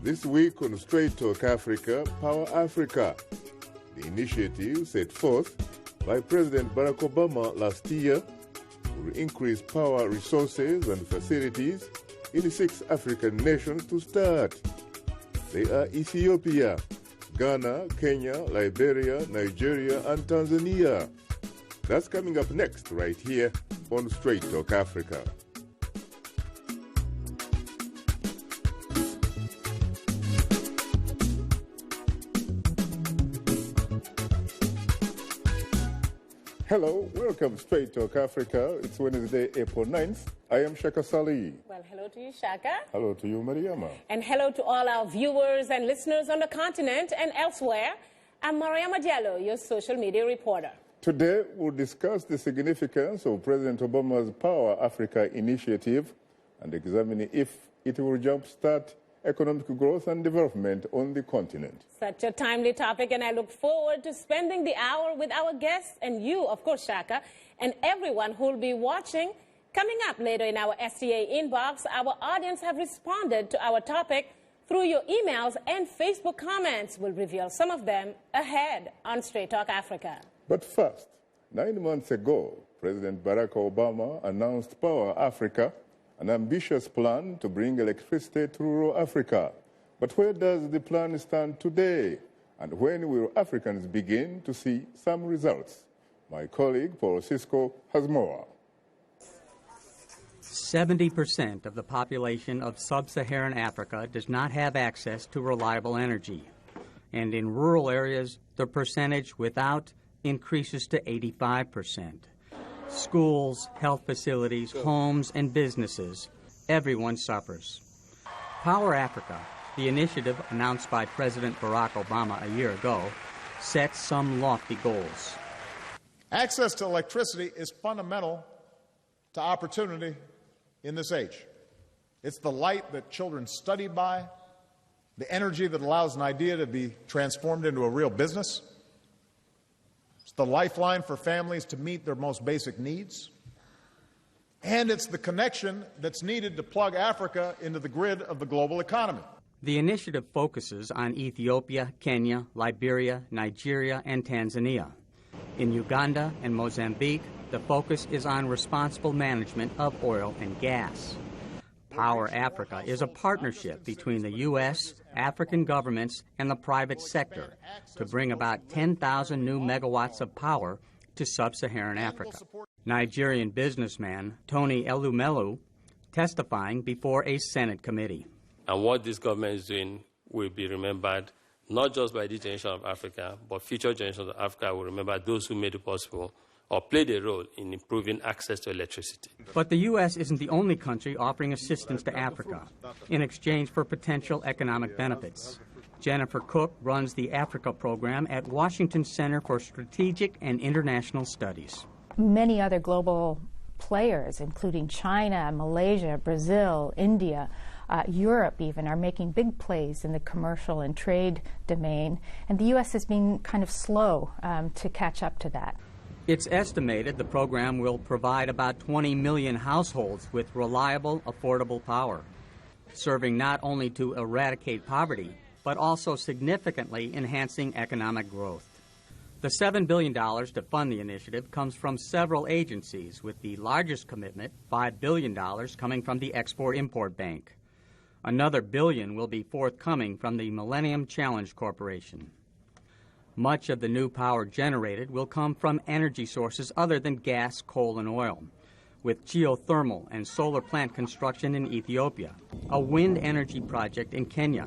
This week on Straight Talk Africa, Power Africa, the initiative set forth by President Barack Obama last year will increase power resources and facilities in 6 African nations to start. They are Ethiopia, Ghana, Kenya, Liberia, Nigeria, and Tanzania. That's coming up next right here on Straight Talk Africa. Hello, welcome to Straight Talk Africa. It's Wednesday, April 9th. I am Shaka Ssali. Well, hello to you, Shaka. Hello to you, Mariama. And hello to all our viewers and listeners on the continent and elsewhere. I'm Mariama Diallo, your social media reporter. Today, we'll discuss the significance of President Obama's Power Africa initiative and examine if it will jumpstart economic growth and development on the continent. Such a timely topic, and I look forward to spending the hour with our guests and you, of course, Shaka, and everyone who will be watching. Coming up later in our STA inbox, our audience have responded to our topic through your emails and Facebook comments. We'll reveal some of them ahead on Straight Talk Africa. But first, 9 months ago, President Barack Obama announced Power Africa, an ambitious plan to bring electricity to rural Africa. But where does the plan stand today? And when will Africans begin to see some results? My colleague, Paul Cisco, has more. 70% of the population of sub-Saharan Africa does not have access to reliable energy. And in rural areas, the percentage without increases to 85%. Schools, health facilities, homes, and businesses, everyone suffers. Power Africa, the initiative announced by President Barack Obama a year ago, sets some lofty goals. Access to electricity is fundamental to opportunity in this age. It's the light that children study by, the energy that allows an idea to be transformed into a real business. It's the lifeline for families to meet their most basic needs. And it's the connection that's needed to plug Africa into the grid of the global economy. The initiative focuses on Ethiopia, Kenya, Liberia, Nigeria, and Tanzania. In Uganda and Mozambique, the focus is on responsible management of oil and gas. Power Africa is a partnership between the U.S., African governments, and the private sector to bring about 10,000 new megawatts of power to sub-Saharan Africa. Nigerian businessman Tony Elumelu testifying before a Senate committee. And what this government is doing will be remembered not just by this generation of Africa, but future generations of Africa will remember those who made it possible or played a role in improving access to electricity. But the U.S. isn't the only country offering assistance to Africa in exchange for potential economic benefits. Jennifer Cook runs the Africa program at Washington Center for Strategic and International Studies. Many other global players, including China, Malaysia, Brazil, India, Europe even, are making big plays in the commercial and trade domain, and the U.S. has been kind of slow to catch up to that. It's estimated the program will provide about 20 million households with reliable, affordable power, serving not only to eradicate poverty, but also significantly enhancing economic growth. The $7 billion to fund the initiative comes from several agencies, with the largest commitment, $5 billion, coming from the Export-Import Bank. Another $1 billion will be forthcoming from the Millennium Challenge Corporation. Much of the new power generated will come from energy sources other than gas, coal, and oil, with geothermal and solar plant construction in Ethiopia, a wind energy project in Kenya,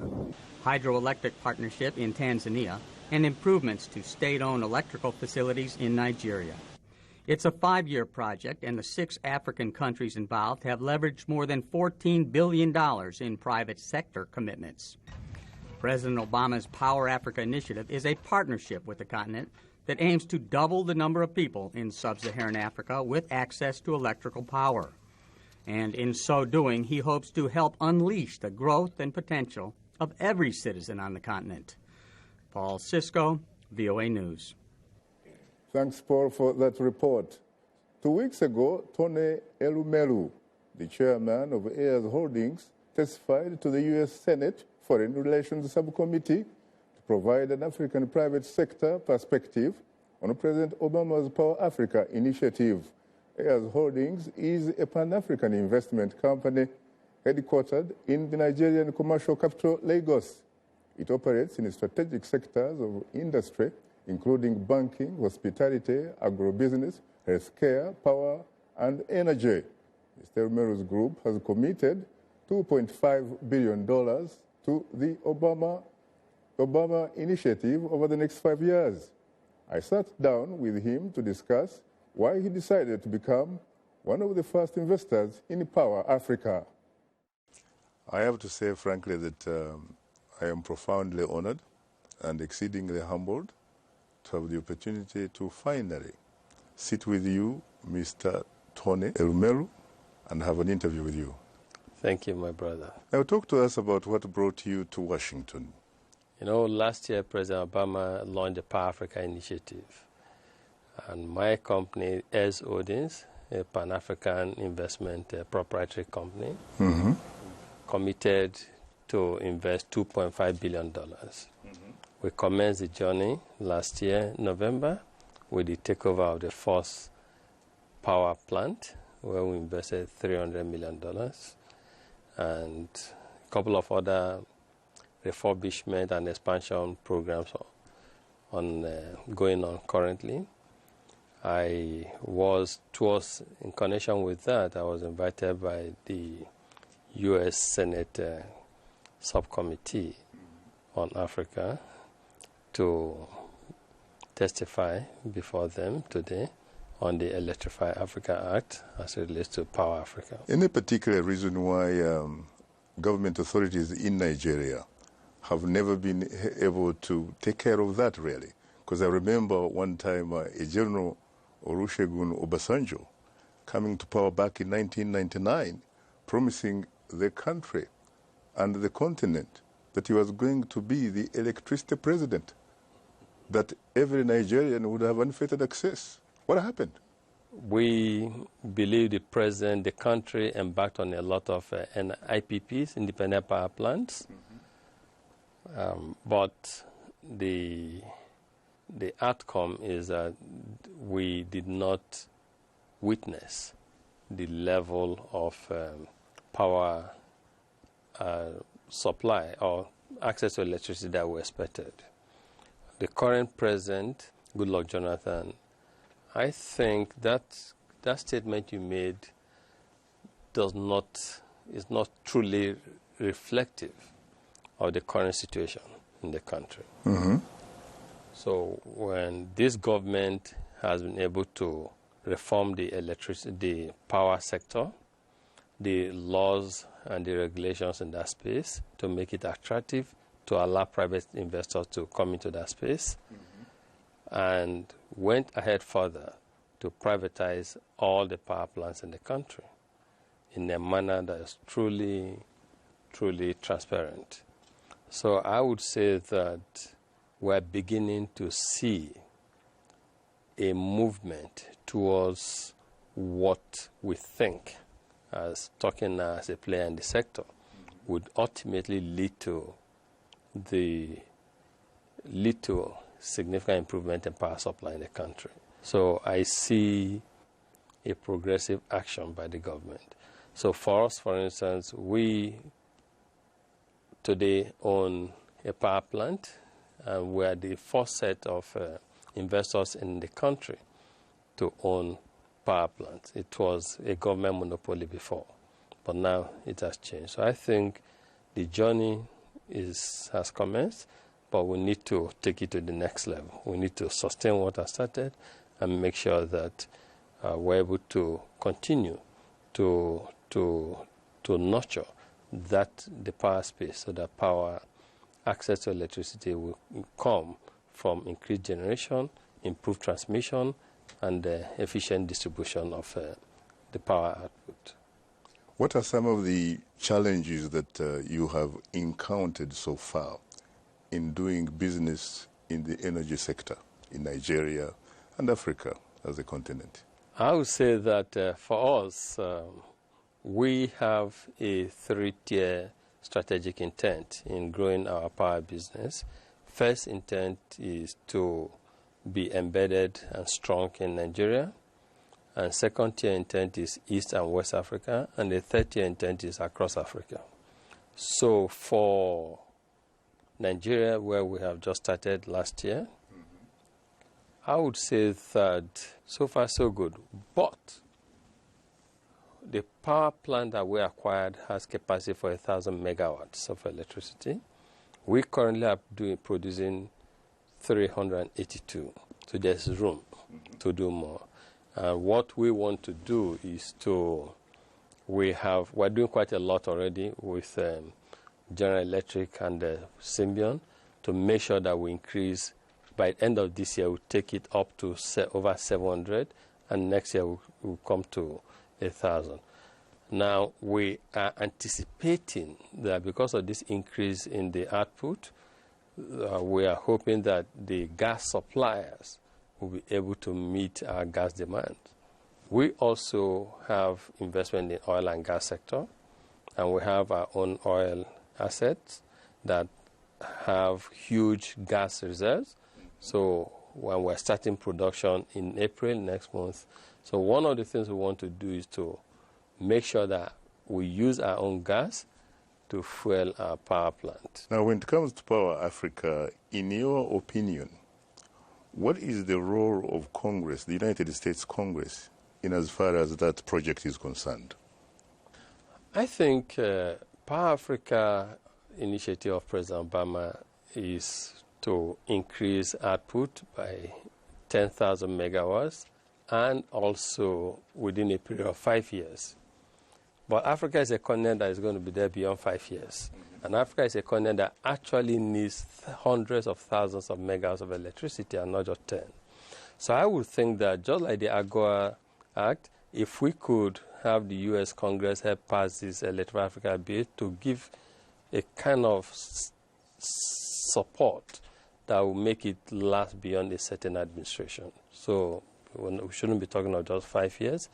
hydroelectric partnership in Tanzania, and improvements to state-owned electrical facilities in Nigeria. It's a 5-year project, and the 6 African countries involved have leveraged more than $14 billion in private sector commitments. President Obama's Power Africa initiative is a partnership with the continent that aims to double the number of people in sub-Saharan Africa with access to electrical power. And in so doing, he hopes to help unleash the growth and potential of every citizen on the continent. Paul Cisco, VOA News. Thanks, Paul, for that report. 2 weeks ago, Tony Elumelu, the chairman of Heirs Holdings, testified to the U.S. Senate Foreign Relations Subcommittee to provide an African private sector perspective on President Obama's Power Africa initiative. Heirs Holdings is a Pan-African investment company headquartered in the Nigerian commercial capital, Lagos. It operates in strategic sectors of industry, including banking, hospitality, agribusiness, healthcare, power, and energy. Mr. Elumelu's group has committed $2.5 billion to the Obama initiative over the next 5 years. I sat down with him to discuss why he decided to become one of the first investors in Power Africa. I have to say, frankly, that I am profoundly honored and exceedingly humbled to have the opportunity to finally sit with you, Mr. Tony Elumelu, and have an interview with you. Thank you, my brother. Now, talk to us about what brought you to Washington. You know, last year, President Obama launched the Power Africa initiative. And my company, Heirs Holdings, a Pan-African investment proprietary company, committed to invest $2.5 billion. We commenced the journey last year, November, with the takeover of the first power plant, where we invested $300 million, and a couple of other refurbishment and expansion programs going on currently. In connection with that, I was invited by the U.S. Senate subcommittee on Africa to testify before them today on the Electrify Africa Act as it relates to Power Africa. Any particular reason why government authorities in Nigeria have never been able to take care of that, really? Because I remember one time a General Olusegun Obasanjo coming to power back in 1999, promising the country and the continent that he was going to be the electricity president, that every Nigerian would have unfettered access. What happened? We believe the country embarked on a lot of IPPs, independent power plants, but the outcome is that we did not witness the level of power supply or access to electricity that we expected. The current president, Goodluck Jonathan, I think that statement you made is not truly reflective of the current situation in the country. So when this government has been able to reform the power sector, the laws and the regulations in that space to make it attractive to allow private investors to come into that space, and went ahead further to privatize all the power plants in the country in a manner that is truly, truly transparent. So I would say that we're beginning to see a movement towards what we think, as talking as a player in the sector, would ultimately lead to significant improvement in power supply in the country. So I see a progressive action by the government. So for us, for instance, we today own a power plant, and we are the first set of investors in the country to own power plants. It was a government monopoly before, but now it has changed. So I think the journey has commenced, but we need to take it to the next level. We need to sustain what has started and make sure that we're able to continue to nurture the power space, so that power access to electricity will come from increased generation, improved transmission, and efficient distribution of the power output. What are some of the challenges that you have encountered so far in doing business in the energy sector in Nigeria and Africa as a continent? I would say that for us, we have a 3-tier strategic intent in growing our power business. First intent is to be embedded and strong in Nigeria. And second tier intent is East and West Africa. And the third tier intent is across Africa. So for Nigeria, where we have just started last year, I would say that so far so good. But the power plant that we acquired has capacity for 1,000 megawatts of electricity. We currently are producing 382. So there's room to do more. What we want to do is we're doing quite a lot already with General Electric and Symbion to make sure that we increase. By the end of this year, we'll take it up to over 700, and next year we'll come to 1,000. Now, we are anticipating that because of this increase in the output, we are hoping that the gas suppliers will be able to meet our gas demand. We also have investment in oil and gas sector, and we have our own oil assets that have huge gas reserves. So when we're starting production in April next month, so one of the things we want to do is to make sure that we use our own gas to fuel our power plant. Now, when it comes to Power Africa, in your opinion, what is the role of Congress, the United States Congress, in as far as that project is concerned? I think Power Africa initiative of President Obama is to increase output by 10,000 megawatts and also within a period of 5 years. But Africa is a continent that is going to be there beyond 5 years. And Africa is a continent that actually needs hundreds of thousands of megawatts of electricity and not just 10. So I would think that just like the AGOA Act, if we could have the U.S. Congress help pass this Electric Africa bill to give a kind of support that will make it last beyond a certain administration. So we shouldn't be talking of just 5 years.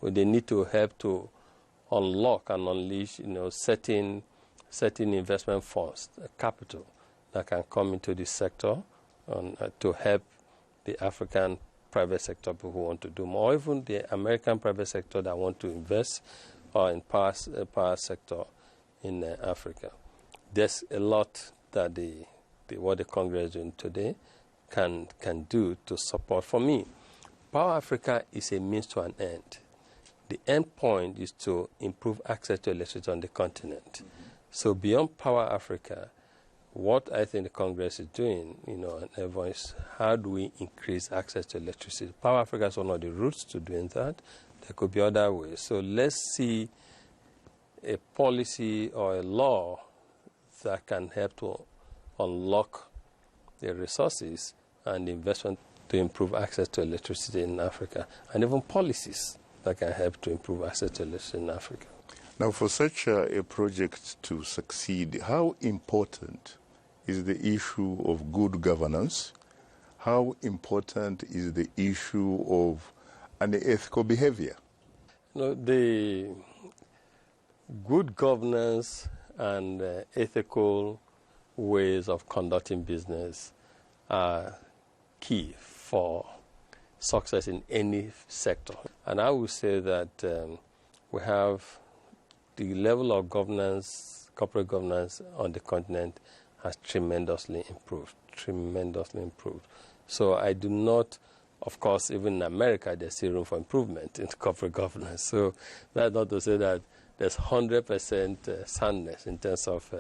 But they need to help to unlock and unleash, certain investment funds, capital that can come into this sector to help the African private sector people who want to do more, or even the American private sector that want to invest in power sector in Africa. There's a lot that what the Congress is doing today can do to support. For me, Power Africa is a means to an end. The end point is to improve access to electricity on the continent. So beyond Power Africa, what I think the Congress is doing, and everyone is, how do we increase access to electricity? Power Africa is one of the routes to doing that. There could be other ways. So let's see a policy or a law that can help to unlock the resources and investment to improve access to electricity in Africa, and even policies that can help to improve access to electricity in Africa. Now, for such a project to succeed, how important is the issue of good governance? How important is the issue of unethical behavior? The good governance and ethical ways of conducting business are key for success in any sector. And I would say that we have the level of governance, corporate governance on the continent has tremendously improved. So I do not, of course, even in America, there's still room for improvement in corporate governance. So that's not to say that there's 100% soundness in terms of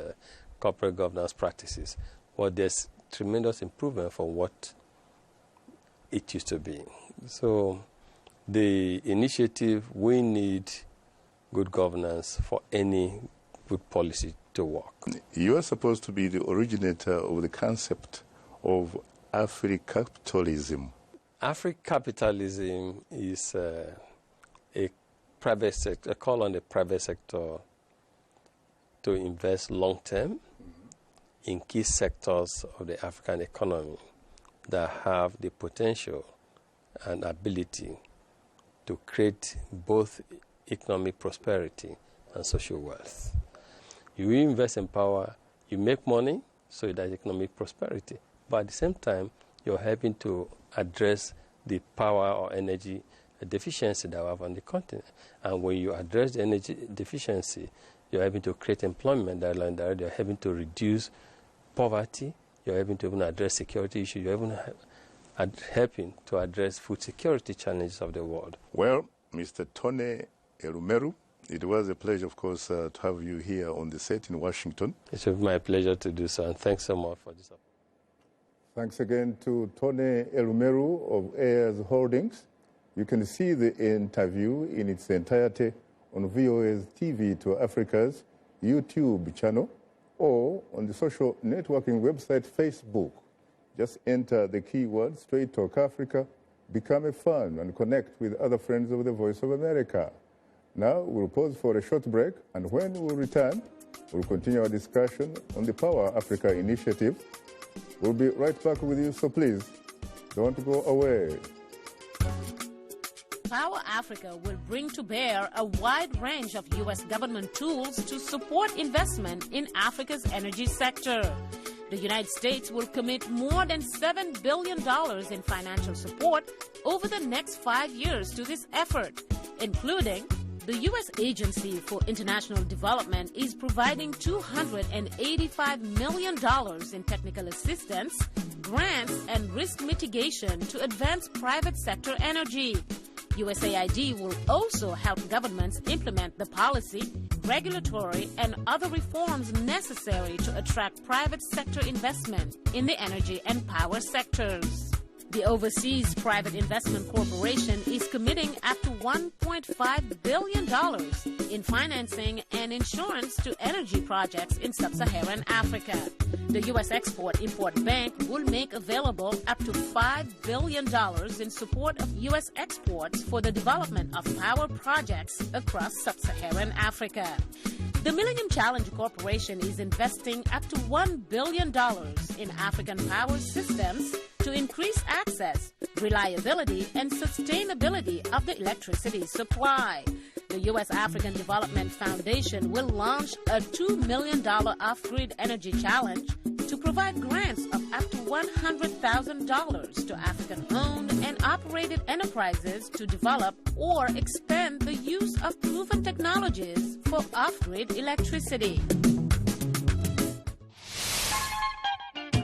corporate governance practices, but there's tremendous improvement from what it used to be. So the initiative, we need good governance for any good policy to work. You are supposed to be the originator of the concept of Africapitalism. Africapitalism is a private sector, a call on the private sector to invest long-term in key sectors of the African economy that have the potential and ability to create both economic prosperity and social wealth. You invest in power, you make money, so there's economic prosperity. But at the same time, you're helping to address the power or energy deficiency that we have on the continent. And when you address the energy deficiency, you're helping to create employment, you're helping to reduce poverty, you're helping to even address security issues, you're even helping to address food security challenges of the world. Well, Mr. Tony Elumelu, it was a pleasure, of course, to have you here on the set in Washington. It's my pleasure to do so, and thanks so much for this opportunity. Thanks again to Tony Elumelu of Heirs Holdings. You can see the interview in its entirety on VOA's TV to Africa's YouTube channel or on the social networking website Facebook. Just enter the keyword Straight Talk Africa, become a fan, and connect with other friends of the Voice of America. Now we'll pause for a short break, and when we return, we'll continue our discussion on the Power Africa initiative. We'll be right back with you, so please don't go away. Power Africa will bring to bear a wide range of U.S. government tools to support investment in Africa's energy sector. The United States will commit more than $7 billion in financial support over the next 5 years to this effort, including the U.S. Agency for International Development is providing $285 million in technical assistance, grants, and risk mitigation to advance private sector energy. USAID will also help governments implement the policy, regulatory, and other reforms necessary to attract private sector investment in the energy and power sectors. The Overseas Private Investment Corporation is committing up to $1.5 billion in financing and insurance to energy projects in sub-Saharan Africa. The U.S. Export-Import Bank will make available up to $5 billion in support of U.S. exports for the development of power projects across sub-Saharan Africa. The Millennium Challenge Corporation is investing up to $1 billion in African power systems to increase access, reliability, and sustainability of the electricity supply. The U.S. African Development Foundation will launch a $2 million off-grid energy challenge to provide grants of up to $100,000 to African-owned and operated enterprises to develop or expand the use of proven technologies for off-grid electricity.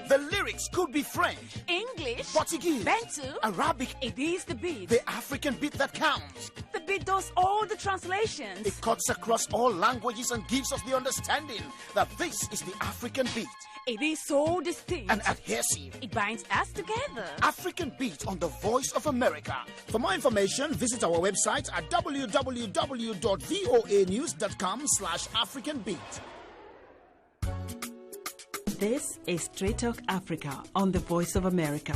The lyrics could be French, English, Portuguese, Bantu, Arabic. It is the beat. The African beat that counts. The beat does all the translations. It cuts across all languages and gives us the understanding that this is the African beat. It is so distinct and adhesive. It binds us together. African Beat on the Voice of America. For more information, visit our website at www.voanews.com/AfricanBeat. This is Straight Talk Africa on the Voice of America.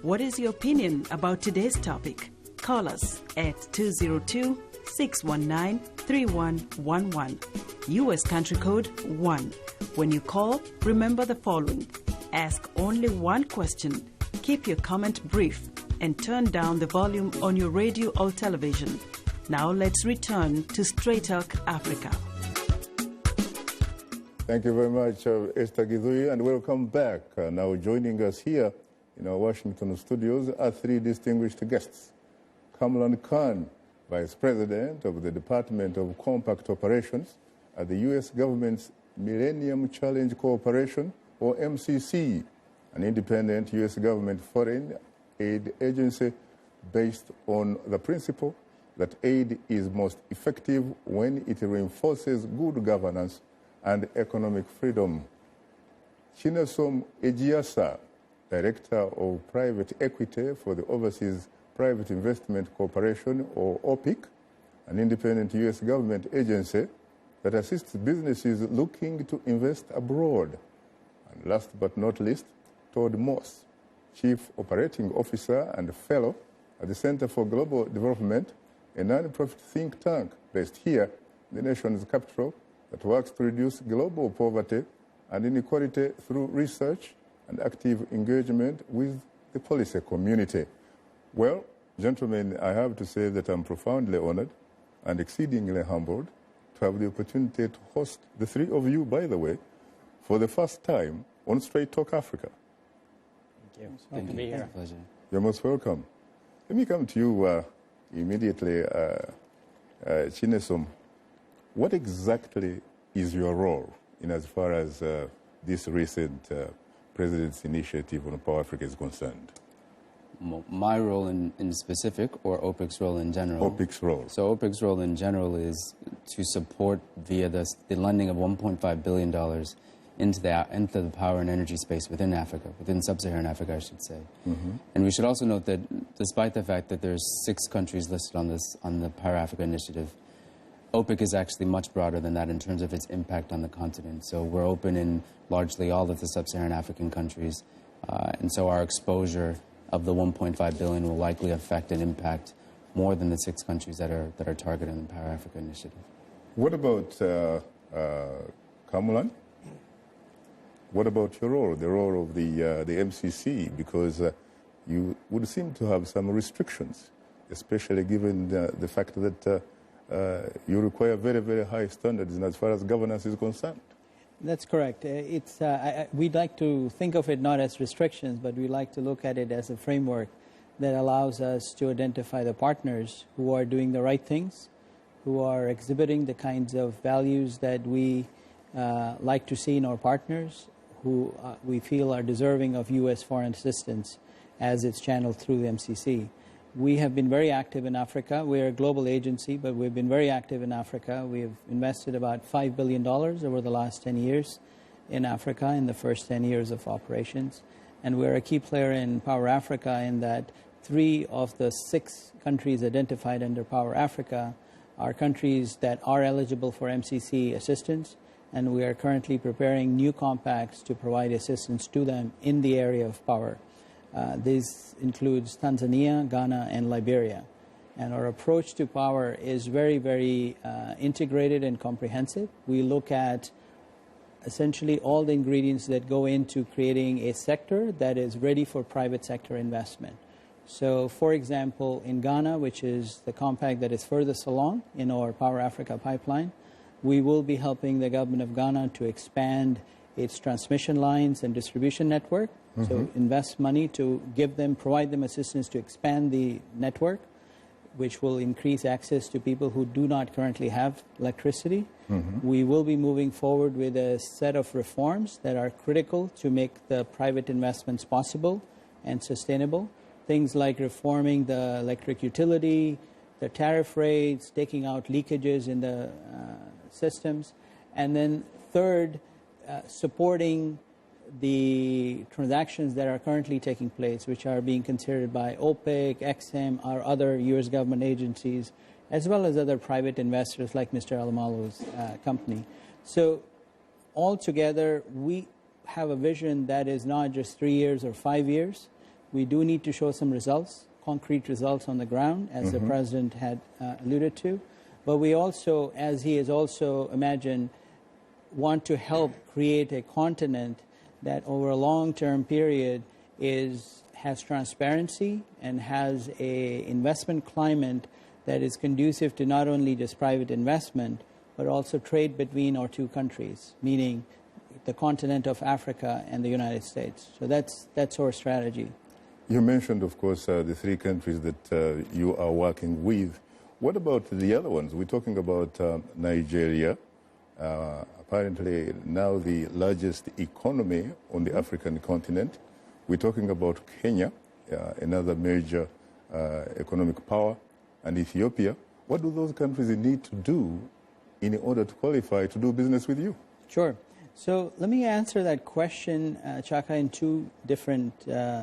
What is your opinion about today's topic? Call us at 202-619-3111. U.S. country code 1. When you call, remember the following. Ask only one question, keep your comment brief, and turn down the volume on your radio or television. Now let's return to Straight Talk Africa. Thank you very much, Esther Gizui, and welcome back. Now joining us here in our Washington studios are three distinguished guests. Kamran Khan, Vice President of the Department of Compact Operations at the U.S. government's Millennium Challenge Corporation, or MCC, an independent U.S. government foreign aid agency based on the principle that aid is most effective when it reinforces good governance and economic freedom. Chinesom Ejiasa, Director of Private Equity for the Overseas Private Investment Corporation, or OPIC, an independent U.S. government agency that assists businesses looking to invest abroad. And last but not least, Todd, Chief Operating Officer and Fellow at the Center for Global Development, a non-profit think tank based here in the nation's capital that works to reduce global poverty and inequality through research and active engagement with the policy community. Well, gentlemen, I have to say that I'm profoundly honored and exceedingly humbled to have the opportunity to host the three of you, by the way, for the first time on Straight Talk Africa. Thank you. Good to be here. Pleasure. You're most welcome. Let me come to you immediately, Chinesom. What exactly is your role in as far as this recent President's initiative on Power Africa is concerned? My role in specific, or OPIC's role in general? OPIC's role. So OPIC's role in general is to support via the lending of $1.5 billion into the power and energy space within Africa, within sub-Saharan Africa, I should say. And we should also note that despite the fact that there's 6 countries listed on the Power Africa initiative, OPIC is actually much broader than that in terms of its impact on the continent. So we're open in largely all of the sub-Saharan African countries, and so our exposure of the 1.5 billion will likely affect and impact more than the 6 countries that are targeted in the Power Africa initiative. What about Kamran? What about your role, the role of the MCC? Because you would seem to have some restrictions, especially given the fact that you require very, very high standards as far as governance is concerned. That's correct. We'd like to think of it not as restrictions, but we like to look at it as a framework that allows us to identify the partners who are doing the right things, who are exhibiting the kinds of values that we like to see in our partners, who we feel are deserving of U.S. foreign assistance as it's channeled through the MCC. We have been very active in Africa. We're a global agency, but we've been very active in Africa. We have invested about $5 billion over the last 10 years in Africa in the first 10 years of operations. And we're a key player in Power Africa in that 3 of the 6 countries identified under Power Africa are countries that are eligible for MCC assistance, and we are currently preparing new compacts to provide assistance to them in the area of power. This includes Tanzania, Ghana, and Liberia. And our approach to power is very, very integrated and comprehensive. We look at essentially all the ingredients that go into creating a sector that is ready for private sector investment. So, for example, in Ghana, which is the compact that is furthest along in our Power Africa pipeline, we will be helping the government of Ghana to expand its transmission lines and distribution network. So invest money to provide them assistance to expand the network, which will increase access to people who do not currently have electricity. We will be moving forward with a set of reforms that are critical to make the private investments possible and sustainable. Things like reforming the electric utility, the tariff rates, taking out leakages in the systems. And then third, supporting the transactions that are currently taking place, which are being considered by OPIC, XM, our other U.S. government agencies, as well as other private investors like Mr. Elumelu's company. So altogether, we have a vision that is not just 3 years or 5 years. We do need to show some results, concrete results on the ground, as the President had alluded to. But we also, as he has also imagined, want to help create a continent that over a long-term period has transparency and has an investment climate that is conducive to not only just private investment, but also trade between our 2 countries, meaning the continent of Africa and the United States. So that's our strategy. You mentioned, of course, the 3 countries that you are working with. What about the other ones? We're talking about Nigeria, apparently now the largest economy on the African continent. We're talking about Kenya, another major economic power, and Ethiopia. What do those countries need to do in order to qualify to do business with you? Sure. So let me answer that question, Shaka, in 2 different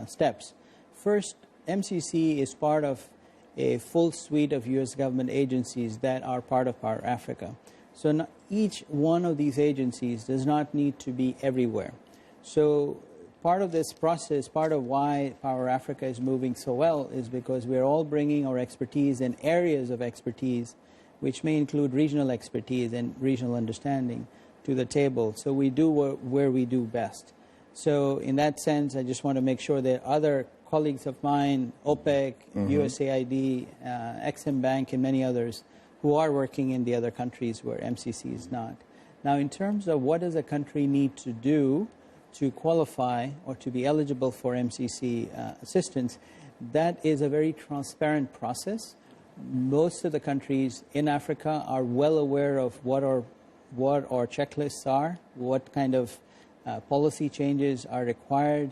steps. First, MCC is part of a full suite of U.S. government agencies that are part of Power Africa. So each one of these agencies does not need to be everywhere. So part of this process, part of why Power Africa is moving so well is because we're all bringing our expertise and areas of expertise, which may include regional expertise and regional understanding, to the table. So we do where we do best. So in that sense, I just want to make sure that other colleagues of mine, OPIC, USAID, XM Bank, and many others, who are working in the other countries where MCC is not. Now, in terms of what does a country need to do to qualify or to be eligible for MCC assistance, that is a very transparent process. Most of the countries in Africa are well aware of what our checklists are, what kind of policy changes are required.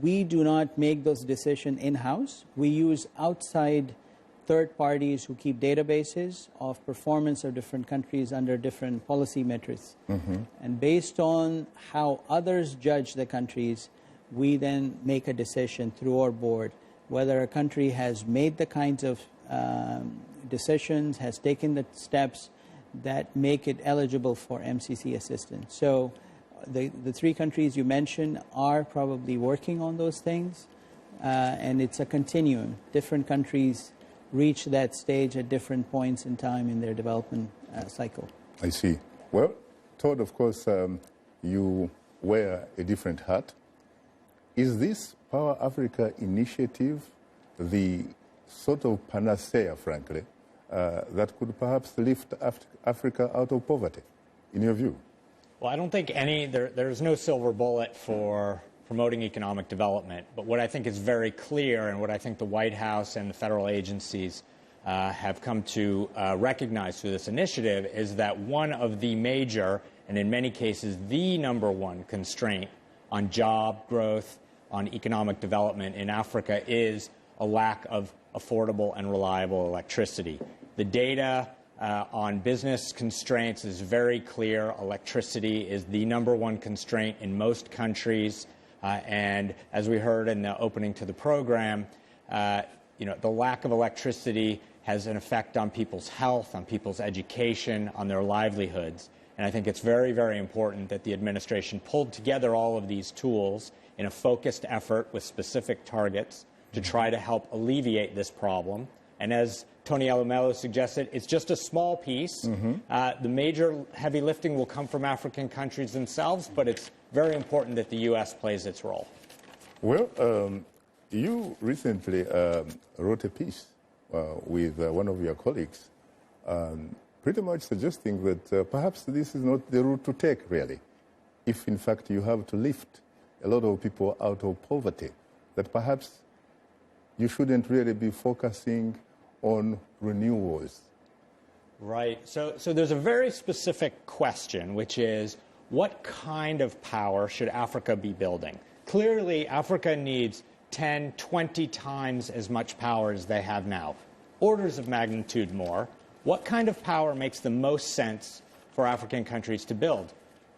We do not make those decisions in-house. We use outside third parties who keep databases of performance of different countries under different policy metrics. And based on how others judge the countries, we then make a decision through our board whether a country has made the kinds of decisions, has taken the steps that make it eligible for MCC assistance. So the three countries you mentioned are probably working on those things, and it's a continuum. Different countries reach that stage at different points in time in their development cycle. I see. Well, Todd, of course, you wear a different hat. Is this Power Africa initiative the sort of panacea, frankly, that could perhaps lift Africa out of poverty, in your view? Well, I don't think there's no silver bullet for promoting economic development. But what I think is very clear, and what I think the White House and the federal agencies have come to recognize through this initiative, is that one of the major, and in many cases the #1 constraint on job growth, on economic development in Africa is a lack of affordable and reliable electricity. The data on business constraints is very clear. Electricity is the #1 constraint in most countries. And as we heard in the opening to the program, the lack of electricity has an effect on people's health, on people's education, on their livelihoods. And I think it's very, very important that the administration pulled together all of these tools in a focused effort with specific targets to try to help alleviate this problem. And as Tony Elumelu suggested, it's just a small piece. The major heavy lifting will come from African countries themselves, but it's very important that the U.S. plays its role. Well, you recently wrote a piece with one of your colleagues, pretty much suggesting that perhaps this is not the route to take, really. If, in fact, you have to lift a lot of people out of poverty, that perhaps you shouldn't really be focusing on renewables. Right. So there's a very specific question, which is, what kind of power should Africa be building? Clearly, Africa needs 10, 20 times as much power as they have now, orders of magnitude more. What kind of power makes the most sense for African countries to build?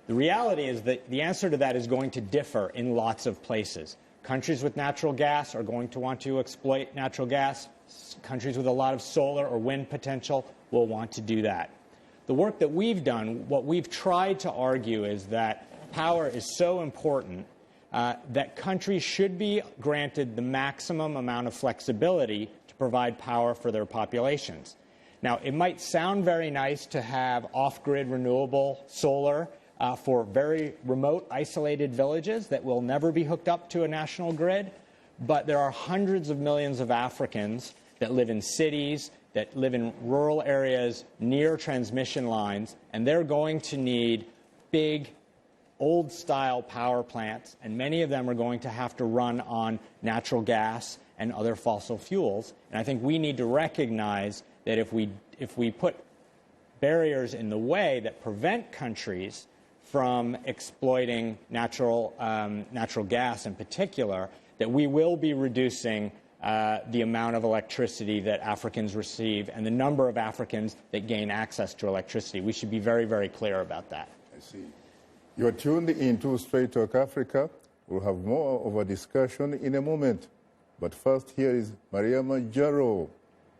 The reality is that the answer to that is going to differ in lots of places. Countries with natural gas are going to want to exploit natural gas. Countries with a lot of solar or wind potential will want to do that. The work that we've done, what we've tried to argue is that power is so important that countries should be granted the maximum amount of flexibility to provide power for their populations. Now, it might sound very nice to have off-grid renewable solar for very remote, isolated villages that will never be hooked up to a national grid, but there are hundreds of millions of Africans that live in cities, that live in rural areas near transmission lines, and they're going to need big, old-style power plants, and many of them are going to have to run on natural gas and other fossil fuels. And I think we need to recognize that if we put barriers in the way that prevent countries from exploiting natural gas in particular, that we will be reducing the amount of electricity that Africans receive and the number of Africans that gain access to electricity. We should be very, very clear about that. I see. You're tuned into Straight Talk Africa. We'll have more of a discussion in a moment. But first, here is Mariama Jaro.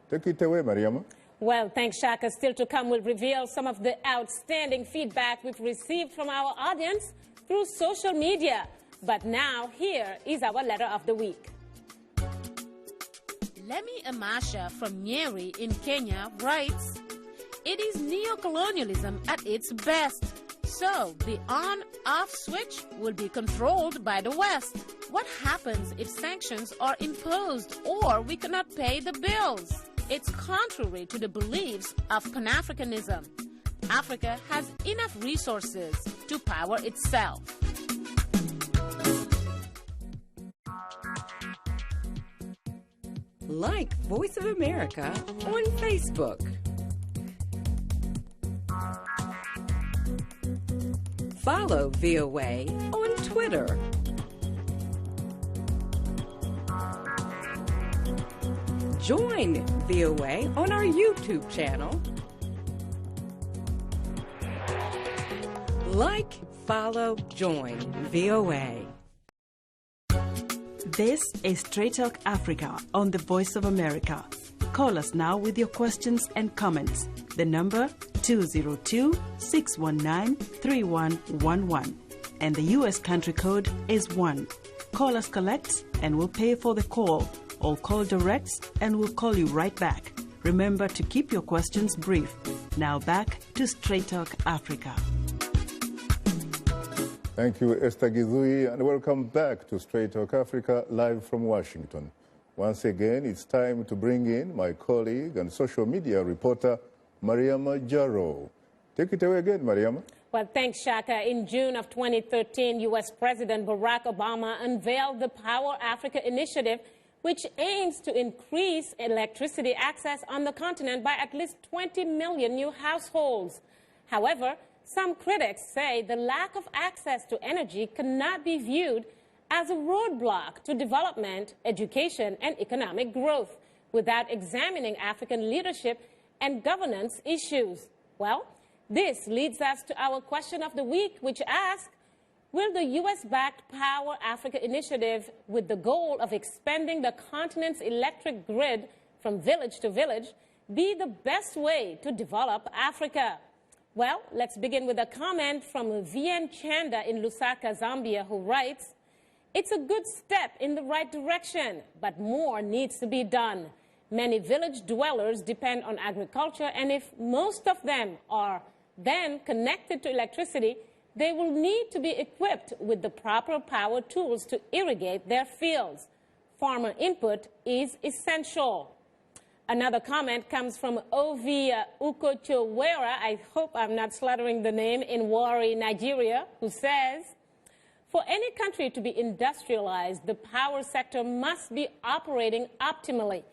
Take it away, Mariama. Well, thanks, Shaka. Still to come, we'll reveal some of the outstanding feedback we've received from our audience through social media. But now, here is our letter of the week. Lemi Amasha from Nyeri in Kenya writes, "It is neocolonialism at its best. So the on-off switch will be controlled by the West. What happens if sanctions are imposed or we cannot pay the bills? It's contrary to the beliefs of Pan-Africanism. Africa has enough resources to power itself. Like Voice of America on Facebook. Follow VOA on Twitter. Join VOA on our YouTube channel. Like, follow, join VOA. This is Straight Talk Africa on the Voice of America. Call us now with your questions and comments. The number 202-619-3111. And the U.S. country code is 1. Call us collect and we'll pay for the call. Or call direct and we'll call you right back. Remember to keep your questions brief. Now back to Straight Talk Africa. Thank you, Esther Gizui, and welcome back to Straight Talk Africa, live from Washington. Once again, it's time to bring in my colleague and social media reporter, Mariama Jaro. Take it away again, Mariama. Well, thanks, Shaka. In June of 2013, U.S. President Barack Obama unveiled the Power Africa Initiative, which aims to increase electricity access on the continent by at least 20 million new households. However, some critics say the lack of access to energy cannot be viewed as a roadblock to development, education, and economic growth without examining African leadership and governance issues. Well, this leads us to our question of the week, which asks, will the U.S.-backed Power Africa Initiative, with the goal of expanding the continent's electric grid from village to village, be the best way to develop Africa? Well, let's begin with a comment from Vien Chanda in Lusaka, Zambia, who writes, it's a good step in the right direction, but more needs to be done. Many village dwellers depend on agriculture, and if most of them are then connected to electricity, they will need to be equipped with the proper power tools to irrigate their fields. Farmer input is essential. Another comment comes from Ovi Ukochowera, I hope I'm not slaughtering the name, in Warri, Nigeria, who says, for any country to be industrialized, the power sector must be operating optimally.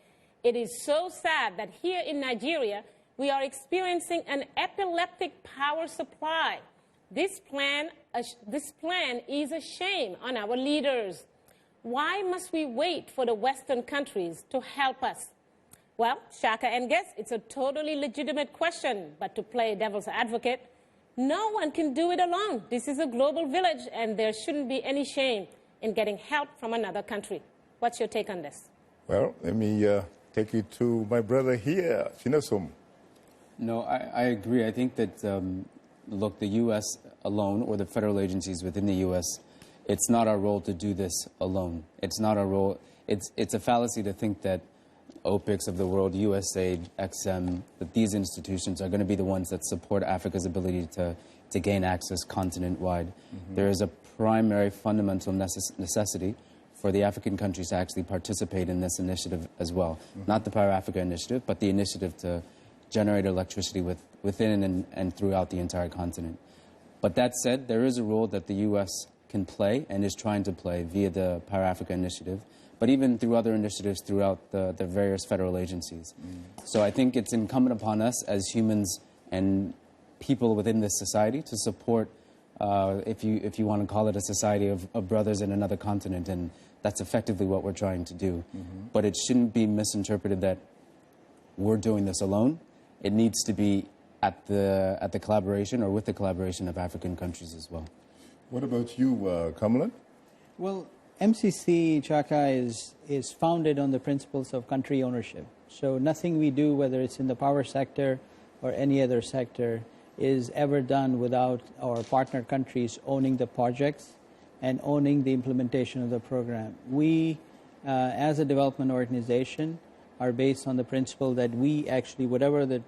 It is so sad that here in Nigeria, we are experiencing an epileptic power supply. This plan is a shame on our leaders. Why must we wait for the Western countries to help us? Well, Shaka and guests, it's a totally legitimate question, but to play devil's advocate, no one can do it alone. This is a global village, and there shouldn't be any shame in getting help from another country. What's your take on this? Well, let me take you to my brother here, Chinesom. No, I agree. I think that, look, the U.S. alone, or the federal agencies within the U.S., it's not our role to do this alone. It's not our role. It's a fallacy to think that OPICs of the world, USAID, XM, that these institutions are going to be the ones that support Africa's ability to gain access continent-wide. Mm-hmm. There is a primary fundamental necessity for the African countries to actually participate in this initiative as well. Mm-hmm. Not the Power Africa initiative, but the initiative to generate electricity within and throughout the entire continent. But that said, there is a role that the U.S. can play and is trying to play via the Power Africa initiative, but even through other initiatives throughout the various federal agencies. So I think it's incumbent upon us as humans and people within this society to support, if you want to call it a society of brothers in another continent, and that's effectively what we're trying to do. Mm-hmm. But it shouldn't be misinterpreted that we're doing this alone. It needs to be at the collaboration or with the collaboration of African countries as well. What about you, Kamran? Well, MCC, Shaka, is founded on the principles of country ownership. So nothing we do, whether it's in the power sector or any other sector, is ever done without our partner countries owning the projects and owning the implementation of the program. We, as a development organization, are based on the principle that we actually, whatever the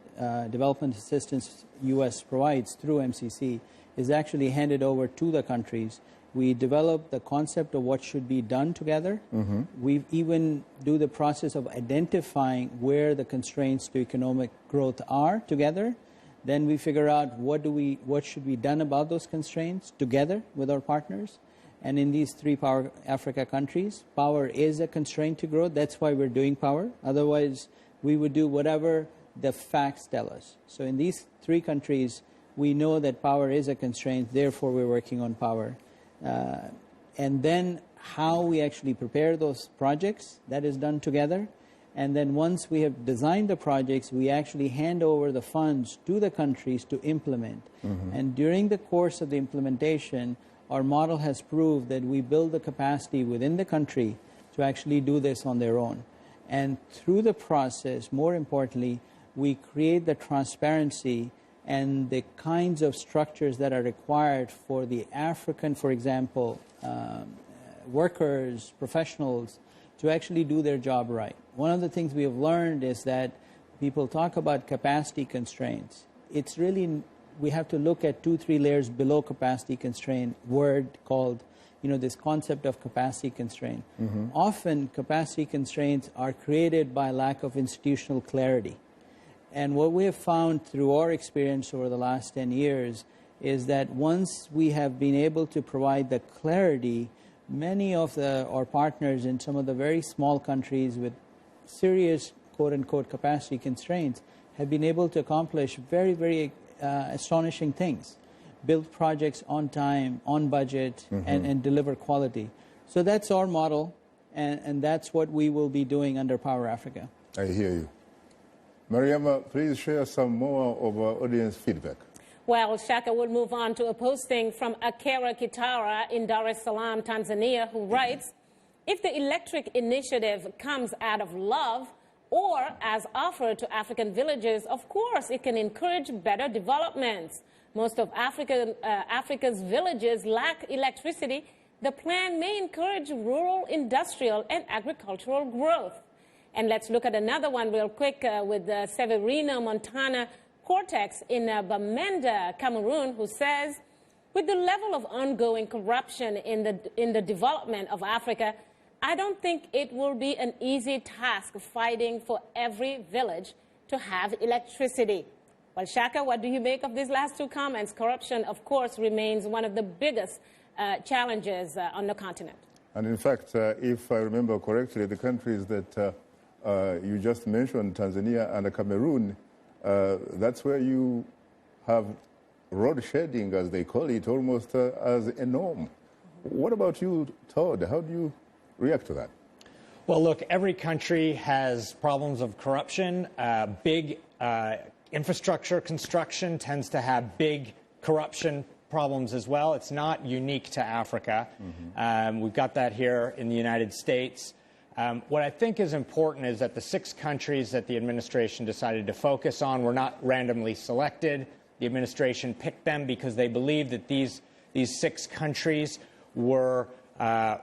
development assistance U.S. provides through MCC, is actually handed over to the countries. We develop the concept of what should be done together. We even do the process of identifying where the constraints to economic growth are together. Then we figure out what should be done about those constraints together with our partners. And in these 3 Power Africa countries, power is a constraint to growth. That's why we're doing power. Otherwise, we would do whatever the facts tell us. So in these 3 countries, we know that power is a constraint, therefore we're working on power. And then how we actually prepare those projects, that is done together. And then once we have designed the projects, we actually hand over the funds to the countries to implement. And during the course of the implementation, our model has proved that we build the capacity within the country to actually do this on their own. And through the process, more importantly, we create the transparency and the kinds of structures that are required for the African, for example, workers, professionals, to actually do their job right. One of the things we have learned is that people talk about capacity constraints. It's really, we have to look at 2-3 layers below capacity constraint, word called, this concept of capacity constraint. Often, capacity constraints are created by lack of institutional clarity. And what we have found through our experience over the last 10 years is that once we have been able to provide the clarity, many of our partners in some of the very small countries with serious quote-unquote capacity constraints have been able to accomplish very, very astonishing things. Build projects on time, on budget, and deliver quality. So that's our model, and that's what we will be doing under Power Africa. I hear you. Mariama, please share some more of our audience feedback. Well, Shaka will move on to a posting from Akera Kitara in Dar es Salaam, Tanzania, who writes, if the electric initiative comes out of love or as offered to African villages, of course it can encourage better developments. Most of Africa's villages lack electricity. The plan may encourage rural, industrial, and agricultural growth. And let's look at another one real quick with Severino Montana Cortex in Bamenda, Cameroon, who says, with the level of ongoing corruption in the development of Africa, I don't think it will be an easy task fighting for every village to have electricity. Well, Shaka, what do you make of these last 2 comments? Corruption, of course, remains one of the biggest challenges on the continent. And in fact, if I remember correctly, the countries that you just mentioned, Tanzania and Cameroon, that's where you have road shedding, as they call it, almost as a norm. What about you, Todd? How do you react to that? Well, look, every country has problems of corruption. Big infrastructure construction tends to have big corruption problems as well. It's not unique to Africa. We've got that here in the United States. What I think is important is that the 6 countries that the administration decided to focus on were not randomly selected. The administration picked them because they believed that these 6 countries were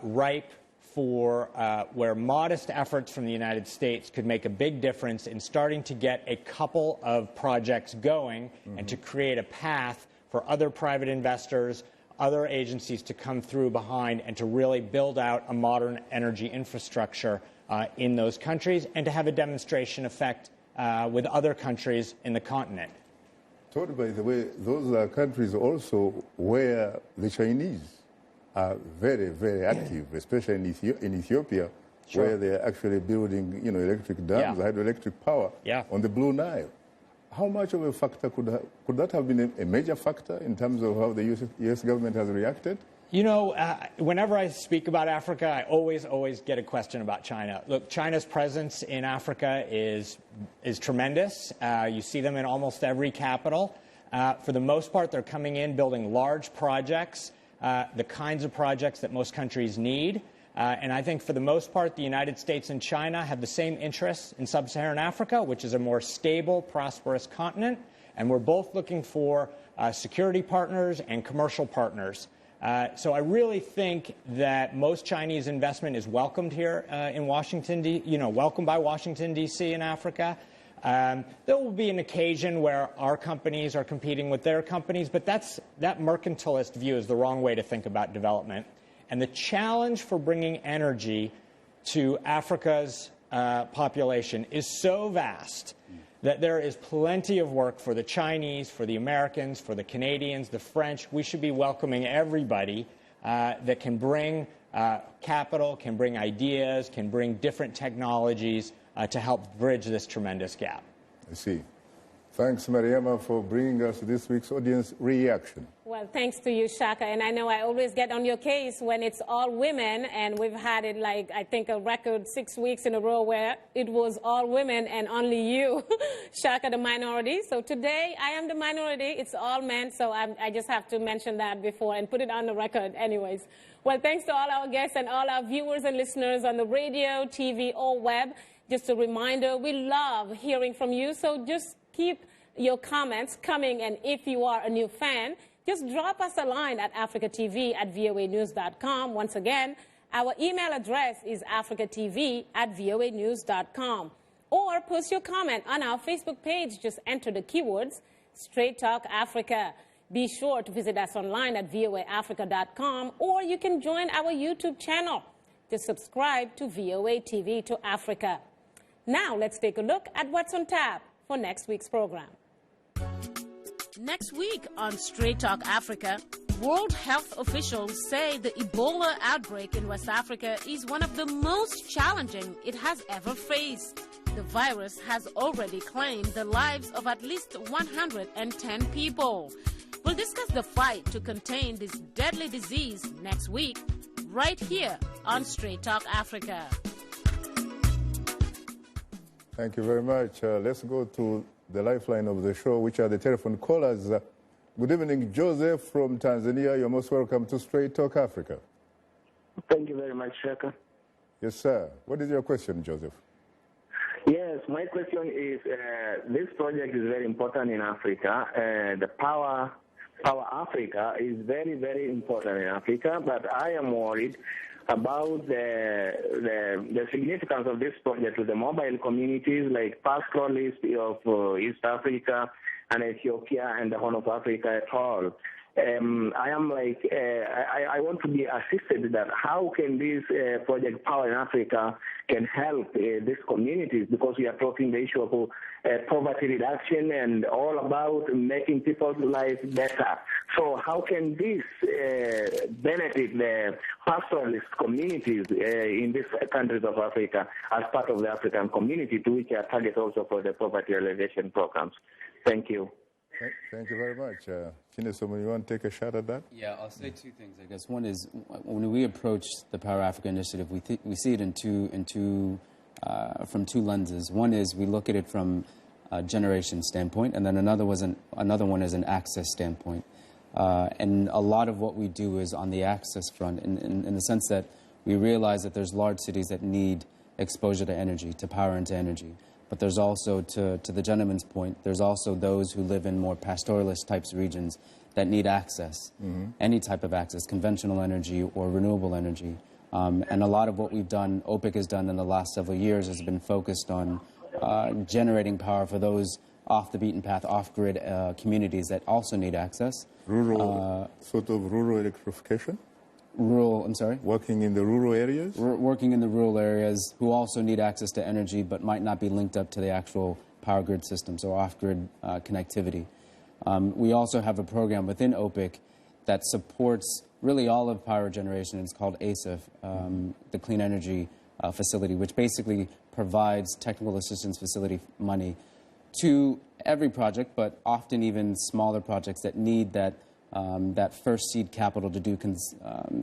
ripe for where modest efforts from the United States could make a big difference in starting to get a couple of projects going and to create a path for other private investors, other agencies to come through behind and to really build out a modern energy infrastructure in those countries and to have a demonstration effect with other countries in the continent. Todd, by the way, those are countries also where the Chinese are very, very active, especially in Ethiopia, where they're actually building, electric dams, hydroelectric power on the Blue Nile. How much of a factor could that have been a major factor in terms of how the U.S. government has reacted? Whenever I speak about Africa, I always get a question about China. Look, China's presence in Africa is tremendous. You see them in almost every capital. For the most part, they're coming in building large projects, the kinds of projects that most countries need. And I think for the most part, the United States and China have the same interests in sub-Saharan Africa, which is a more stable, prosperous continent. And we're both looking for security partners and commercial partners. So I really think that most Chinese investment is welcomed here in Washington, welcomed by Washington, D.C. in Africa. There will be an occasion where our companies are competing with their companies, but that mercantilist view is the wrong way to think about development. And the challenge for bringing energy to Africa's population is so vast that there is plenty of work for the Chinese, for the Americans, for the Canadians, the French. We should be welcoming everybody that can bring capital, can bring ideas, can bring different technologies to help bridge this tremendous gap. I see. Thanks, Mariama, for bringing us this week's audience reaction. Well, thanks to you, Shaka. And I know I always get on your case when it's all women, and we've had it like, I think, a record 6 weeks in a row where it was all women and only you, Shaka, the minority. So today, I am the minority. It's all men, so I just have to mention that before and put it on the record anyways. Well, thanks to all our guests and all our viewers and listeners on the radio, TV, or web. Just a reminder, we love hearing from you, so just keep your comments coming, and if you are a new fan, just drop us a line at africatv@voanews.com. Once again, our email address is africatv@voanews.com. Or post your comment on our Facebook page. Just enter the keywords Straight Talk Africa. Be sure to visit us online at voaafrica.com, or you can join our YouTube channel. Just subscribe to VOA TV to Africa. Now let's take a look at what's on tap for next week's program. Next week on Straight Talk Africa, World Health officials say the Ebola outbreak in West Africa is one of the most challenging it has ever faced. The virus has already claimed the lives of at least 110 people. We'll discuss the fight to contain this deadly disease next week, right here on Straight Talk Africa. Thank you very much. Let's go to the lifeline of the show, which are the telephone callers. Good evening, Joseph from Tanzania. You're most welcome to Straight Talk Africa. Thank you very much, Shaka. Yes, sir. What is your question, Joseph? Yes, my question is, this project is very important in Africa. The Power Africa is very, very important in Africa, but I am worried about the significance of this project to the mobile communities like pastoralists of East Africa and Ethiopia and the Horn of Africa at all. I want to be assisted that how can this project Power in Africa can help these communities, because we are talking the issue of poverty reduction and all about making people's lives better. So how can this benefit the pastoralist communities in these countries of Africa as part of the African community, to which are targets also for the poverty alleviation programs? Thank you. Thank you very much. Chinesom, you want to take a shot at that? Yeah, I'll say two things, I guess. One is, when we approach the Power Africa initiative, we see it from two lenses. One is we look at it from a generation standpoint, and then another one is an access standpoint. And a lot of what we do is on the access front, in the sense that we realize that there's large cities that need exposure to energy, to power and to energy. But there's also, to the gentleman's point, there's also those who live in more pastoralist types regions that need access, any type of access, conventional energy or renewable energy. And a lot of what we've done, OPIC has done in the last several years, has been focused on generating power for those off the beaten path, off-grid communities that also need access. Rural, sort of rural electrification? I'm sorry? Working in the rural areas? Working in the rural areas, who also need access to energy but might not be linked up to the actual power grid systems or off-grid connectivity. We also have a program within OPIC that supports really all of power generation. It's called ASIF, the Clean Energy Facility, which basically provides technical assistance facility money to every project, but often even smaller projects that need that first seed capital to do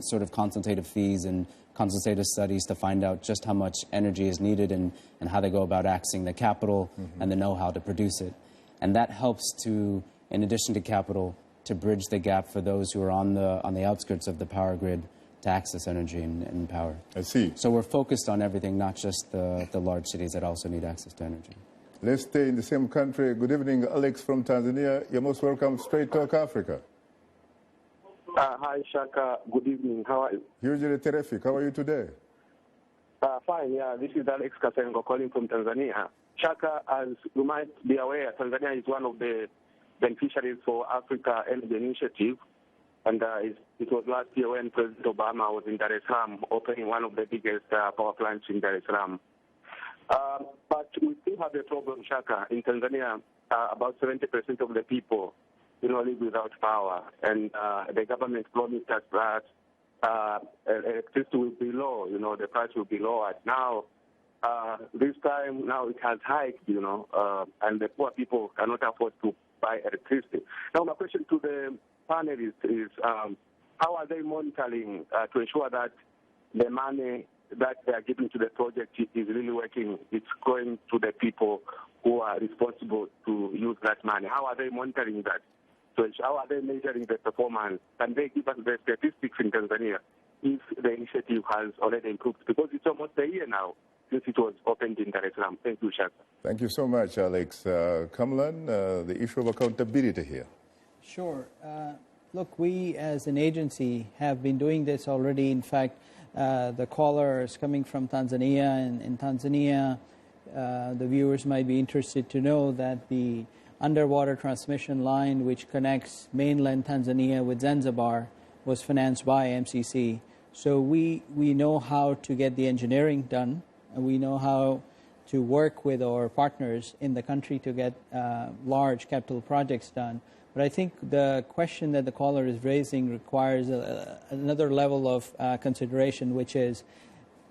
sort of consultative fees and consultative studies to find out just how much energy is needed and how they go about accessing the capital and the know-how to produce it. And that helps to, in addition to capital, to bridge the gap for those who are on the outskirts of the power grid to access energy and power. I see. So we're focused on everything, not just the large cities that also need access to energy. Let's stay in the same country. Good evening, Alex from Tanzania. You're most welcome to Straight Talk Africa. Hi, Shaka. Good evening. How are you? Hugely terrific. How are you today? Fine, yeah. This is Alex Kasengo calling from Tanzania. Shaka, as you might be aware, Tanzania is one of the beneficiaries for Africa Energy Initiative. And it was last year when President Obama was in Dar es Salaam opening one of the biggest power plants in Dar es Salaam. But we still have a problem, Shaka. In Tanzania, about 70% of the people, live without power. And the government promised us that electricity will be low, the price will be lowered. Now, this time, now it has hiked, and the poor people cannot afford to buy electricity. Now, my question to the panelists is, how are they monitoring to ensure that the money that they are giving to the project is really working? It's going to the people who are responsible to use that money. How are they monitoring that? So how are they measuring the performance? Can they give us the statistics in Tanzania if the initiative has already improved? Because it's almost a year now since it was opened in Dar es Salaam. Thank you, Shaka. Thank you so much, Alex. Kamran, the issue of accountability here. Sure. Look, we as an agency have been doing this already. In fact, the caller is coming from Tanzania, and in Tanzania, the viewers might be interested to know that the underwater transmission line which connects mainland Tanzania with Zanzibar was financed by MCC. So we know how to get the engineering done, and we know how to work with our partners in the country to get large capital projects done. But I think the question that the caller is raising requires another level of consideration, which is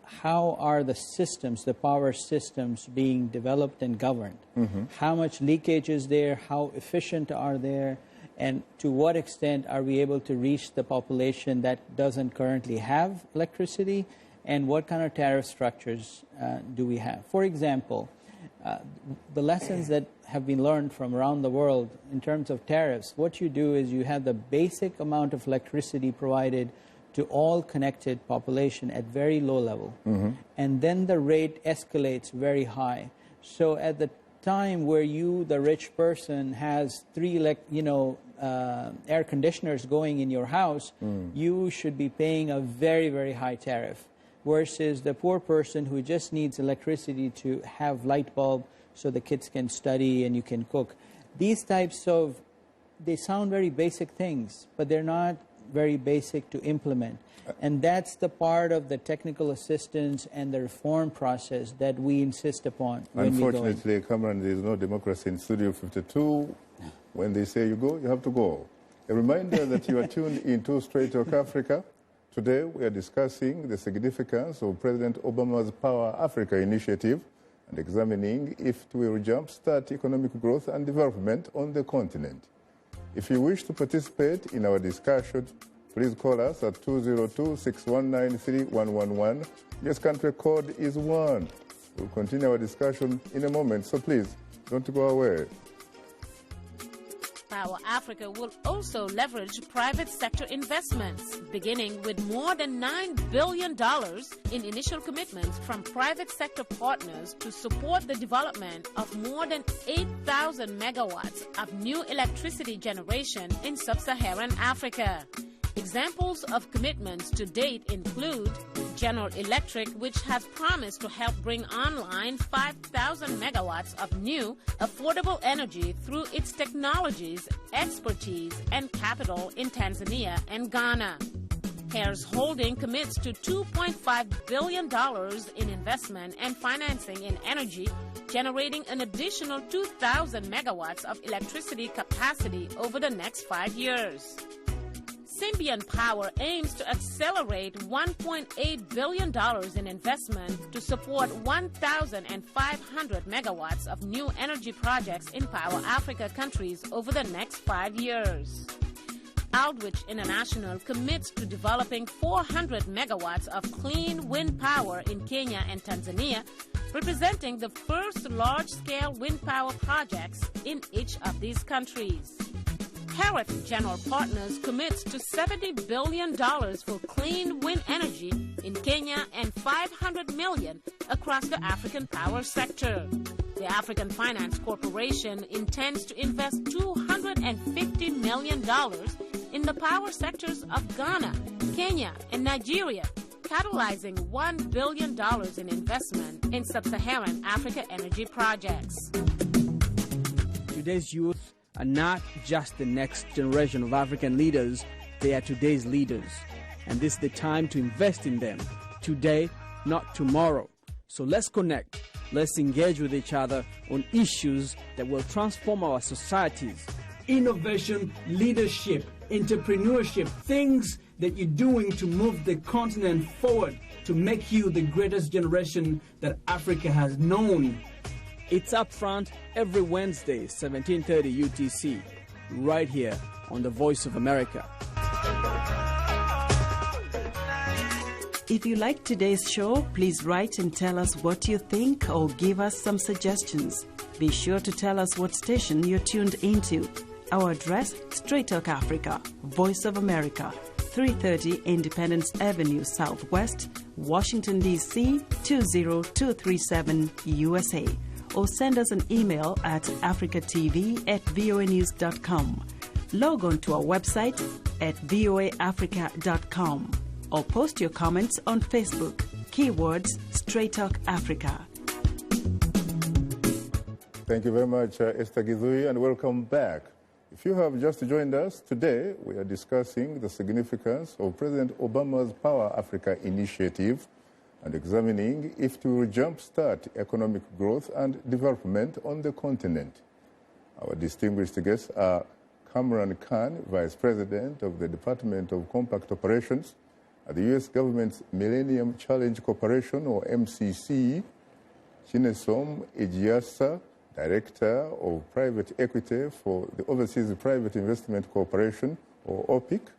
how are the systems, the power systems, being developed and governed? Mm-hmm. How much leakage is there? How efficient are they? And to what extent are we able to reach the population that doesn't currently have electricity? And what kind of tariff structures do we have? For example, the lessons that have been learned from around the world in terms of tariffs, what you do is you have the basic amount of electricity provided to all connected population at very low level. Mm-hmm. And then the rate escalates very high. So at the time where you, the rich person, has 3 air conditioners going in your house, you should be paying a very, very high tariff, versus the poor person who just needs electricity to have light bulb so the kids can study and you can cook. These types of, they sound very basic things, but they're not very basic to implement. And that's the part of the technical assistance and the reform process that we insist upon when we go in. Unfortunately, Kamran, there is no democracy in Studio 52. When they say you go, you have to go. A reminder that you are tuned into Straight Talk Africa. Today we are discussing the significance of President Obama's Power Africa initiative and examining if it will jumpstart economic growth and development on the continent. If you wish to participate in our discussion, please call us at 202-619-3111. Yes, country code is 1. We'll continue our discussion in a moment, so please don't go away. Power Africa will also leverage private sector investments, beginning with more than $9 billion in initial commitments from private sector partners to support the development of more than 8,000 megawatts of new electricity generation in sub-Saharan Africa. Examples of commitments to date include General Electric, which has promised to help bring online 5,000 megawatts of new, affordable energy through its technologies, expertise, and capital in Tanzania and Ghana. Heirs Holding commits to $2.5 billion in investment and financing in energy, generating an additional 2,000 megawatts of electricity capacity over the next 5 years. Symbian Power aims to accelerate $1.8 billion in investment to support 1,500 megawatts of new energy projects in Power Africa countries over the next 5 years. Outbreak International commits to developing 400 megawatts of clean wind power in Kenya and Tanzania, representing the first large-scale wind power projects in each of these countries. Heirs General Partners commits to $70 billion for clean wind energy in Kenya and $500 million across the African power sector. The African Finance Corporation intends to invest $250 million in the power sectors of Ghana, Kenya, and Nigeria catalyzing $1 billion in investment in sub-Saharan Africa energy projects. Today's youth are not just the next generation of African leaders, they are today's leaders. And this is the time to invest in them, today, not tomorrow. So let's connect, let's engage with each other on issues that will transform our societies. Innovation, leadership, entrepreneurship, things that you're doing to move the continent forward, to make you the greatest generation that Africa has known. It's Upfront every Wednesday, 17:30 UTC, right here on the Voice of America. If you like today's show, please write and tell us what you think or give us some suggestions. Be sure to tell us what station you're tuned into. Our address, Straight Talk Africa, Voice of America, 330 Independence Avenue Southwest, Washington, D.C. 20237 USA. Or send us an email at africatv@voanews.com. Log on to our website at voaafrica.com. Or post your comments on Facebook. Keywords Straight Talk Africa. Thank you very much, Esther Gizui, and welcome back. If you have just joined us, today we are discussing the significance of President Obama's Power Africa initiative and examining if it will jumpstart economic growth and development on the continent. Our distinguished guests are Kamran Khan, Vice President of the Department of Compact Operations at the U.S. government's Millennium Challenge Corporation, or MCC, Chinesom Ejiasa, Director of Private Equity for the Overseas Private Investment Corporation, or OPIC,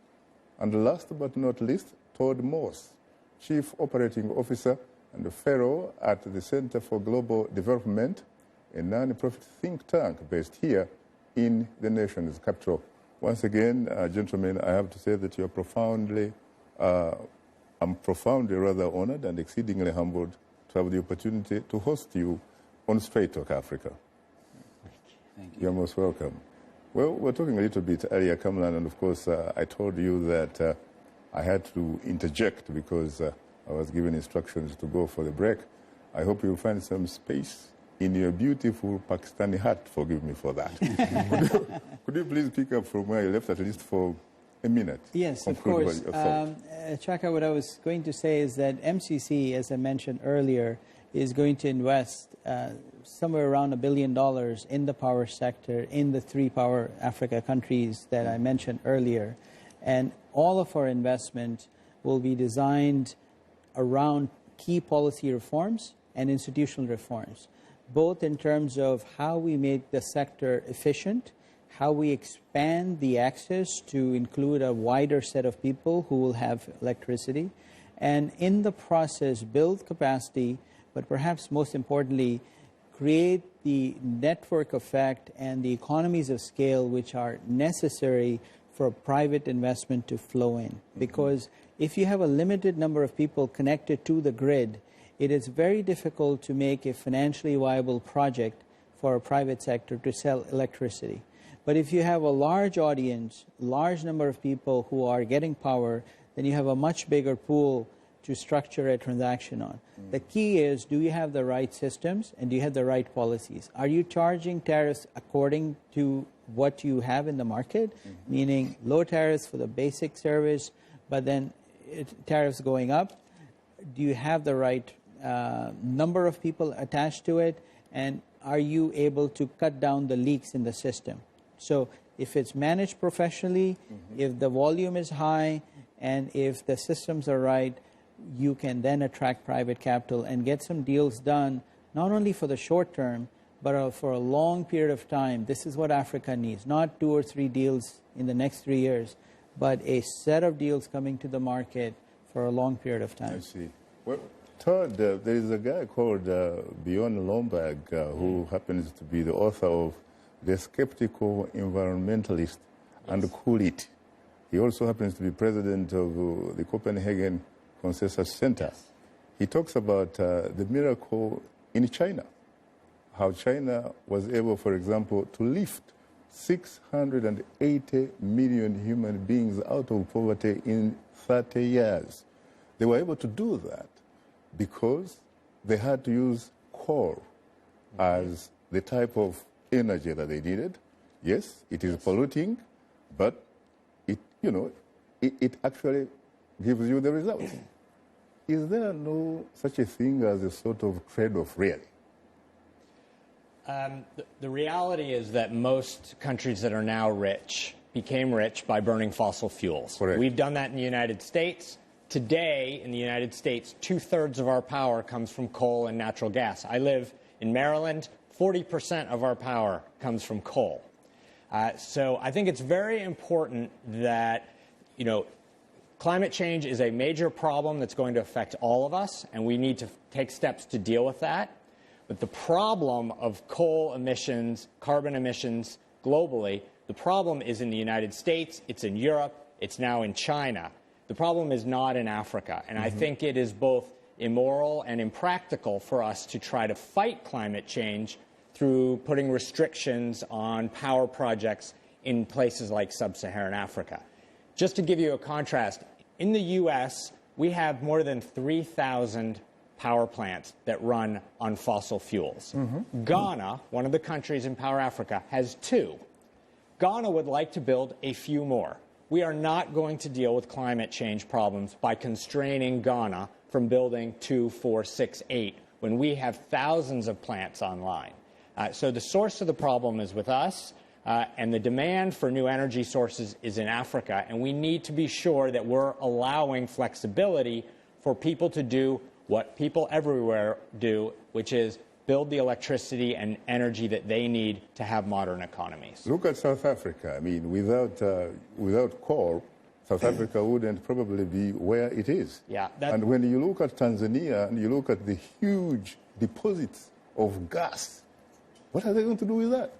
and last but not least, Todd Moss, Chief Operating Officer and a Fellow at the Center for Global Development, a non-profit think tank based here in the nation's capital. Once again, gentlemen, I have to say that you are I'm profoundly rather honored and exceedingly humbled to have the opportunity to host you on Straight Talk Africa. Thank you. You're most welcome. Well, we're talking a little bit earlier, Kamran, and of course, I told you that I had to interject because I was given instructions to go for the break. I hope you'll find some space in your beautiful Pakistani hat. Forgive me for that. Could you please pick up from where you left, at least for a minute? Yes, of course. Shaka, what I was going to say is that MCC, as I mentioned earlier, is going to invest somewhere around $1 billion in the power sector in the 3 Power Africa countries that I mentioned earlier. And all of our investment will be designed around key policy reforms and institutional reforms, both in terms of how we make the sector efficient, how we expand the access to include a wider set of people who will have electricity, and in the process build capacity, but perhaps most importantly, create the network effect and the economies of scale which are necessary for private investment to flow in. Because if you have a limited number of people connected to the grid, it is very difficult to make a financially viable project for a private sector to sell electricity. But if you have a large audience, large number of people who are getting power, then you have a much bigger pool to structure a transaction on. The key is, do you have the right systems and do you have the right policies? Are you charging tariffs according to what you have in the market, meaning low tariffs for the basic service, but then tariffs going up? Do you have the right number of people attached to it? And are you able to cut down the leaks in the system? So if it's managed professionally, if the volume is high, and if the systems are right, you can then attract private capital and get some deals done, not only for the short term, but for a long period of time. This is what Africa needs, not 2 or 3 deals in the next 3 years, but a set of deals coming to the market for a long period of time. I see. Well, Todd, there is a guy called Bjorn Lomborg who happens to be the author of The Skeptical Environmentalist and Cool It. He also happens to be president of the Copenhagen Consensus Center. He talks about the miracle in China, how China was able, for example, to lift 680 million human beings out of poverty in 30 years. They were able to do that because they had to use coal as the type of energy that they needed. Yes, it is polluting, but it actually gives you the results. Is there no such a thing as a sort of trade-off, really? The reality is that most countries that are now rich became rich by burning fossil fuels. Correct. We've done that in the United States. Today, in the United States, 2/3 of our power comes from coal and natural gas. I live in Maryland. 40% of our power comes from coal. So I think it's very important that, climate change is a major problem that's going to affect all of us, and we need to take steps to deal with that. But the problem of coal emissions, carbon emissions globally, the problem is in the United States, it's in Europe, it's now in China. The problem is not in Africa. And I think it is both immoral and impractical for us to try to fight climate change through putting restrictions on power projects in places like sub-Saharan Africa. Just to give you a contrast, in the U.S., we have more than 3,000 power plants that run on fossil fuels. Ghana, one of the countries in Power Africa, has 2. Ghana would like to build a few more. We are not going to deal with climate change problems by constraining Ghana from building 2, 4, 6, 8 when we have thousands of plants online. So the source of the problem is with us, and the demand for new energy sources is in Africa, and we need to be sure that we're allowing flexibility for people to do what people everywhere do, which is build the electricity and energy that they need to have modern economies. Look at South Africa. I mean, without coal, South Africa wouldn't probably be where it is. Yeah, and when you look at Tanzania and you look at the huge deposits of gas, what are they going to do with that?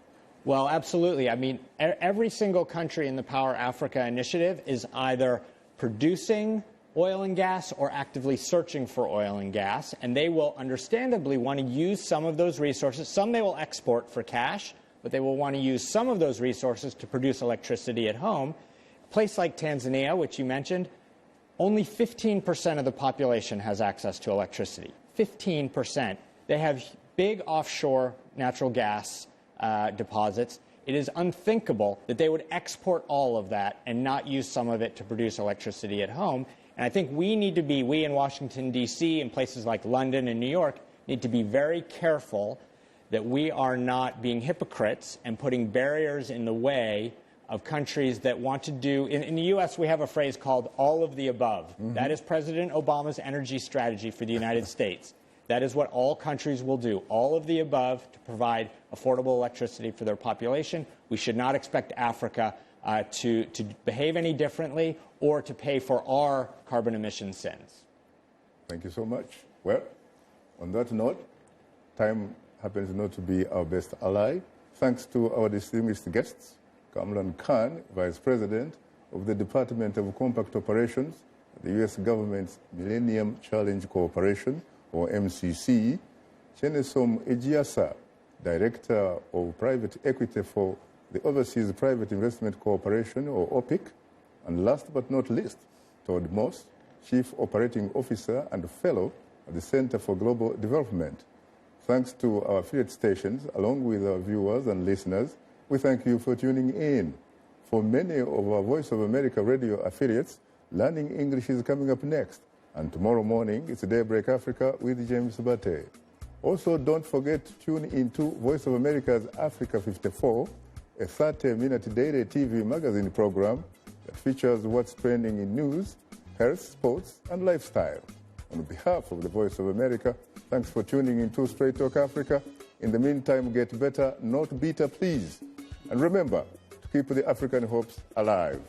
Well, absolutely. I mean, every single country in the Power Africa initiative is either producing oil and gas or actively searching for oil and gas, and they will understandably want to use some of those resources. Some they will export for cash, but they will want to use some of those resources to produce electricity at home. A place like Tanzania, which you mentioned, only 15% of the population has access to electricity. 15%. They have big offshore natural gas deposits. It is unthinkable that they would export all of that and not use some of it to produce electricity at home. And I think we in Washington, D.C., and places like London and New York, need to be very careful that we are not being hypocrites and putting barriers in the way of countries that want to do. In the U.S., we have a phrase called all of the above. That is President Obama's energy strategy for the United States. That is what all countries will do, all of the above, to provide affordable electricity for their population. We should not expect Africa to behave any differently or to pay for our carbon emission sins. Thank you so much. Well, on that note, time happens not to be our best ally. Thanks to our distinguished guests, Kamran Khan, Vice President of the Department of Compact Operations, the U.S. government's Millennium Challenge Corporation, or MCC, Chinesom Ejiasa, Director of Private Equity for the Overseas Private Investment Corporation, or OPIC, and last but not least, Todd, Chief Operating Officer and Fellow at the Center for Global Development. Thanks to our affiliate stations, along with our viewers and listeners, we thank you for tuning in. For many of our Voice of America radio affiliates, Learning English is coming up next. And tomorrow morning, it's Daybreak Africa with James Bate. Also, don't forget to tune into Voice of America's Africa 54, a 30-minute daily TV magazine program that features what's trending in news, health, sports, and lifestyle. On behalf of the Voice of America, thanks for tuning into Straight Talk Africa. In the meantime, get better, not bitter, please. And remember to keep the African hopes alive.